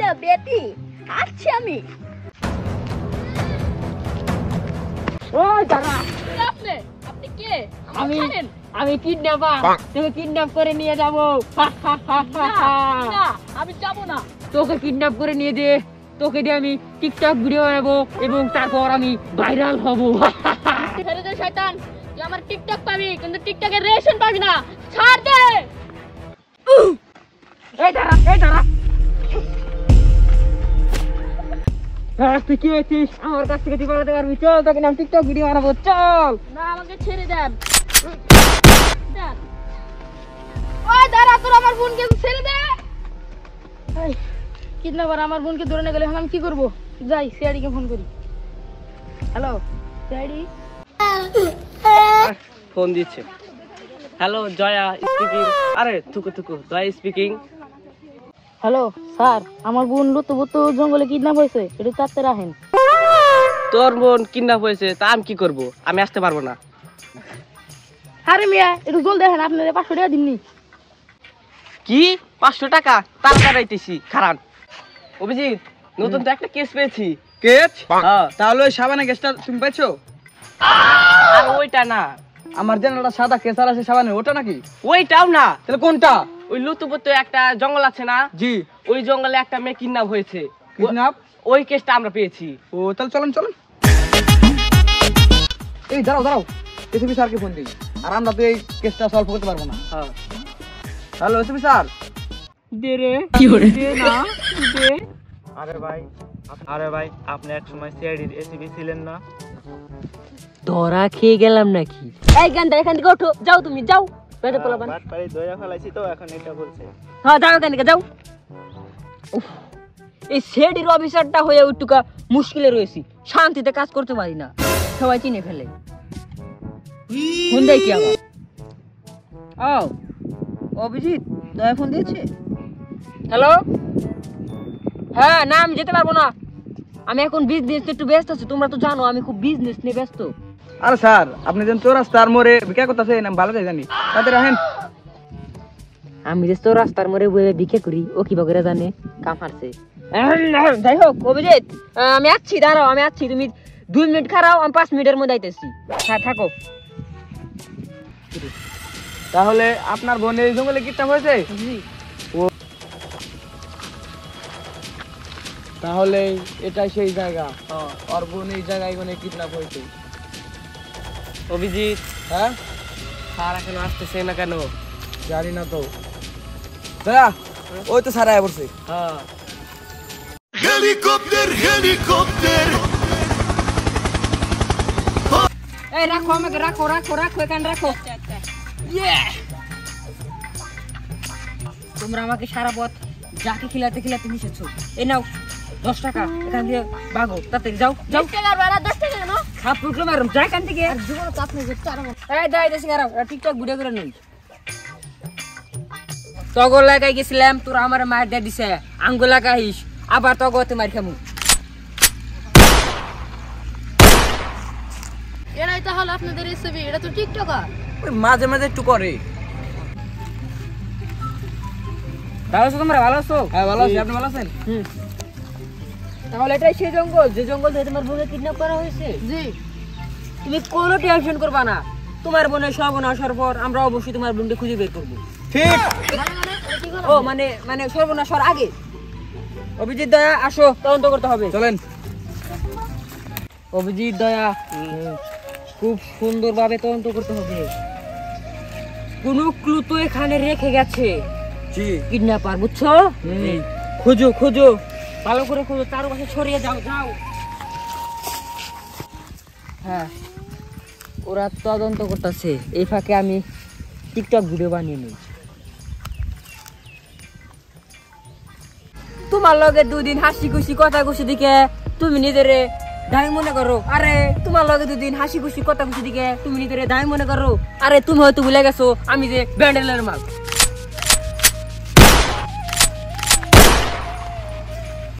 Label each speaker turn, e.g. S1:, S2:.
S1: Hello baby, আচ্ছা আমি
S2: ওই দাঁড়া,
S1: আপনি আপনি কে?
S2: আমি আমি কিডন্যাপার, তোকে কিডন্যাপ করে নিয়ে যাব।
S1: না আমি যাব না।
S2: তোকে কিডন্যাপ করে নিয়ে দে, তোকে দিয়ে আমি টিকটক ভিডিও বানাবো এবং তারপর আমি ভাইরাল হব।
S1: ছেড়ে দে শয়তান, তুই আমার টিকটক পাবি কিন্তু টিকটকের রেশন পাবি না। ছাড় দে।
S2: এই দাঁড়া, এই দাঁড়া। তুই কি হয়েছিস? আমার কাছ থেকে তুই বানাতে পারবি? চল, তোকে আমি টিকটক ভিডিও বানাবো, চল।
S1: না আমাকে ছেড়ে দেন। দেন। ওই দাঁড়া, তোর আমার বোনকে ছেড়ে দে। এই কিডন্যাপার আমার বোনকে ধরে নিয়ে গেলে এখন আমি কি করব? যাই সিআইডি কে ফোন করি। Hello CID.
S3: ফোন দিচ্ছে। Hello Jaya speaking. আরে থুকু থুকু, জয়া স্পিকিং।
S1: হ্যালো স্যার, আমার বোন লুতুপুতু জঙ্গলে কিডন্যাপ হয়েছে, একটু তাড়াতাড়ি আসেন।
S3: তোর বোন কিডন্যাপ হয়েছে, তা আমি কি করব? আমি আসতে পারবো না।
S1: আরে মিয়া একটু জলদি আসেন, আপনাদের 500 টাকা দিননি।
S3: কি 500 টাকা? তাড়াতাড়ি আইতেছি, খারাপ। অভিজিৎ, নতুন তো একটা কেস পেয়েছি।
S4: কেচ?
S3: হ্যাঁ।
S4: তাহলে ওই সাবানের কেসটা তুমি পাইছো?
S3: আর ওইটা না,
S4: আমার যেন একটা সাদা কেস আর আছে সাবানের, ওটা নাকি?
S3: ওইটাও না।
S4: তাহলে কোনটা?
S3: ওই লুতুপুতু একটা জঙ্গল আছে না,
S4: জি।
S3: ওই জঙ্গলে একটা মেয়ে কিডন্যাপ হয়েছে।
S4: কিডন্যাপ?
S3: ওই কেসটা আমরা পেয়েছি।
S4: ও তাহলে চলেন চলেন। এই দাঁড়াও দাঁড়াও, এসপি স্যারকে ফোন দিই, আর আমরা তো এই কেসটা সলভ করতে পারবো না।
S3: হ্যাঁ।
S4: Hello SP sir.
S2: দে রে, কি করে দে না, দে।
S5: আরে ভাই আপনি এক সময় সিআইডির এসিপি ছিলেন না?
S2: ধরা খেয়ে গেলাম নাকি?
S1: এই গান্ডা এখান থেকে ওঠো, যাও তুমি যাও। বেড়ে পোলাবান।
S5: বাটপাড়ি দইরা ফেলাইছি তো এখন এটা বলছে।
S1: হ্যাঁ যাও এখান থেকে যাও।
S2: এই সেডির অফিসারটা হয়ে উঠুকা মুশকিলে রয়েছি, শান্তিতে কাজ করতে পারি না, সবাই চিনে ফেলে। ফোন দেয় কি আবার? ও অভিজিৎ দয়া ফোন দিয়েছে। হ্যালো, হ্যাঁ না আমি যেতে পারবো না, আমি এখন বিজনেস একটু ব্যস্ত আছি, তোমরা তো জানো আমি খুব বিজনেস নিয়ে ব্যস্ত।
S4: আরে স্যার, আপনি যেন চৌরাস্তার মোড়ে ভিক্ষা করতেছেন, আমি ভালো জানি, তাদের রাখেন।
S2: আমি যে তো রাস্তার মোড়ে বয়ে ভিক্ষা করি, ও কি বগেরা জানে, কাম হারছে। যাই হোক অভিজিৎ, আমি আসছি, দাঁড়াও আমি আসছি, তুমি 2 মিনিট খারাও, আমি 5 মিনিটের মধ্যে আইতেছি। হ্যাঁ থাকো।
S4: তাহলে আপনার বোন এই জঙ্গলে কিডন্যাপ হয়েছে? তাহলে এটাই সেই জায়গা। ওর বোন এই জায়গায় কিডন্যাপ হয়েছে।
S3: অভিজিৎ,
S4: হ্যাঁ
S3: স্যার এখনো আসতেছে না কেন?
S4: জানি না তো। দয়া, ওই তো সারা পড়ছে।
S3: হ্যাঁ।
S6: Helicopter, helicopter.
S2: এই রাখো আমাকে, রাখো রাখো রাখো, এখানে রাখো। তোমরা আমাকে সারা পথ যাকে খিলাতে খিলাতে মিশেছো। এই নাও 10 টাকা, এখান দিয়ে ভাগো, তাড়াতাড়ি যাও যাও।
S1: 10 টাকা আর 10 টাকা কেন?
S2: হাত পুকলে মারুম, যাই এখান থেকে।
S1: আর জীবনে তো আপনি করতে আরাম।
S2: এই দাই দেশে খারাপ, টিকটক ভিডিও করে নেই। তগর লাগাই গেছিলাম, তোরা আমার মার দিয়ে দিছে, আঙ্গুল লাগাইস, আবার তগতে মার খামু।
S1: এরাই তাহলে আপনাদের রেসিপি, এটা তো টিকটকার।
S4: ওই মাঝে মাঝে একটু করে।
S2: ভালো আছো তোমরা? ভালো আছো?
S4: হ্যাঁ ভালো আছি, আপনি ভালো আছেন?
S2: তাহলে এটাই সেই জঙ্গল, যে জঙ্গল থেকে তোমার বোনকে কিডন্যাপ করা হয়েছে?
S1: জি।
S2: তুমি কোনো টেনশন করবা না, তোমার বোনের সর্বনাশ হওয়ার পর আমরা অবশ্যই তোমার বোনকে খুঁজে বের করবো।
S4: ঠিক।
S2: ও মানে মানে সর্বনাশ হওয়ার আগে। অভিজিৎ দয়া আসো, তদন্ত করতে হবে,
S4: চলেন।
S2: অভিজিৎ দয়া, খুব সুন্দরভাবে তদন্ত করতে হবে। কোনো ক্লু তো এখানে রেখে গেছে
S4: জি।
S2: কিডন্যাপার, বুঝছো? খোঁজো খোঁজো, ভালো করে খোঁজো, তার পাশে ছড়িয়ে যাও যাও। হ্যাঁ ওরা তদন্ত করতেছে, এই ফাঁকে আমি টিকটক ভিডিও বানিয়ে নিই। তোমার লগে 2 দিন হাসি খুশি কথা খুশি দিকে তুমি নিজেরে দায় মনে করো, আরে তোমার লগে 2 দিন হাসি খুশি কথা খুশি দিকে তুমি নিজেরে দায় মনে করো, আরে তুমি হয়তো ভুলে গেছো আমি যে ব্যান্ডেলের মাল।